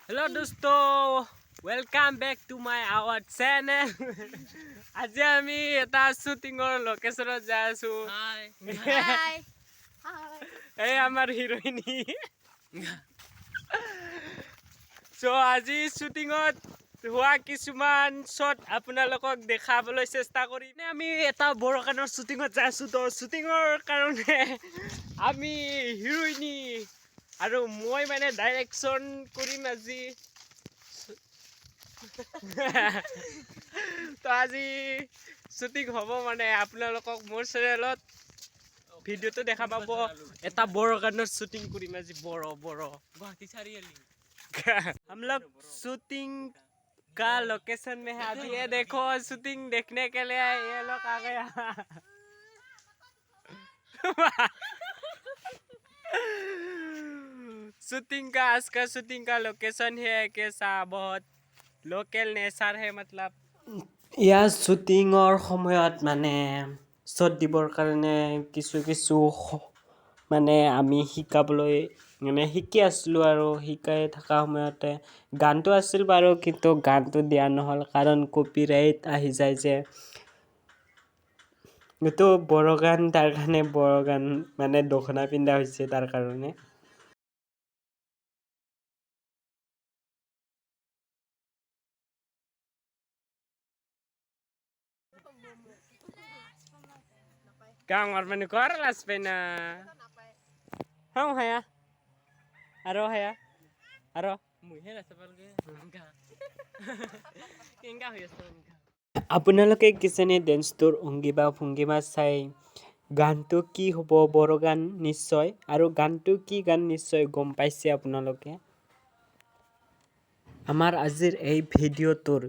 Hello dosto, welcome back to our channel. আজি আমি এটা শুটিংৰ লোকেশনত যাই আছো। হাই হাই এই আমাৰ হিৰোইনী। সো আজি শুটিংত হোৱা কিছুমান শট আপোনালোকক দেখাবলৈ চেষ্টা কৰিম। আমি এটা বড় গানৰ শুটিংত যাই আছো তো শুটিংৰ কাৰণে আমি হিৰোইনী আৰু মই মানে ডাইৰেকশ্যন কৰিম আজি। তো আজি শুটিং হ'ব মানে আপোনালোকক মোৰ চেনেলত ভিডিঅ'টো দেখা পাব। এটা বড় গানৰ শুটিং কৰিম আজি বড় গুৱাহাটী চাৰিআলি। हम लोग शूटिंग का लोकेशन में है अभी। ये देखो शूटिंग देखने के लिए ये लोग आ गया। शूटिंग का आज का शूटिंग का लोकेशन है कैसा बहुत लोकल नेचर है मतलब ইয়াৰ শ্বুটিঙৰ সময়ত মানে শ্বট দিবৰ কাৰণে কিছু মানে আমি শিকাবলৈ মানে শিকি আছিলোঁ আৰু শিকাই থকা সময়তে গানটো আছিল বাৰু কিন্তু গানটো দিয়া নহ'ল কাৰণ কপিৰাইট আহি যায় যে এইটো বড় গান তাৰ কাৰণে বড় গান মানে দখনা পিন্ধা হৈছে তাৰ কাৰণে Kang Arman kor las pena. Hong haya. Aro haya. Aro. Muhe la sabal ge. Inga hoya sabal. আপোনালোকে কিজানি ডেন্সটোৰ অংগীবা ভংগীমা চাই গানটো কি হ'ব বড় গান নিশ্চয় আৰু গানটো কি গান নিশ্চয় গম পাইছে আপোনালোকে আমাৰ আজিৰ এই ভিডিঅ'টোৰ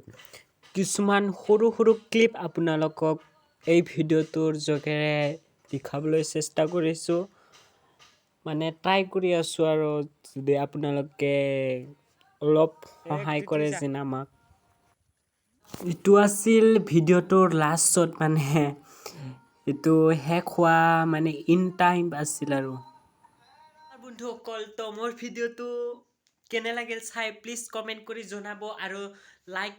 কিছুমান সৰু ক্লিপ আপোনালোকক এই ভিডিঅ'টোৰ যোগেৰে দেখাবলৈ চেষ্টা কৰিছোঁ মানে ট্ৰাই কৰি আছোঁ আৰু যদি আপোনালোকে অলপ সহায় কৰে যেন আমাক এইটো আছিল ভিডিঅ'টোৰ লাষ্ট শ্বট মানে এইটো শেষ হোৱা মানে ইন টাইম আছিল আৰু বন্ধুসকল তো মোৰ ভিডিঅ'টো কেনে লাগিল চাই প্লিজ কমেণ্ট কৰি জনাব আৰু like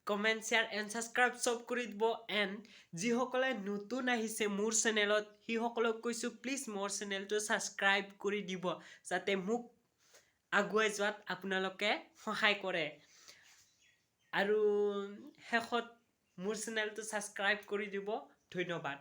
comment share and subscribe চব কৰি দিব এণ্ড যিসকলে নতুন আহিছে মোৰ চেনেলত সিসকলক কৈছোঁ প্লিজ মোৰ চেনেলটো ছাবস্ক্ৰাইব কৰি দিব যাতে মোক আগুৱাই যোৱাত আপোনালোকে সহায় কৰে আৰু শেষত মোৰ চেনেলটো ছাবস্ক্ৰাইব কৰি দিব ধন্যবাদ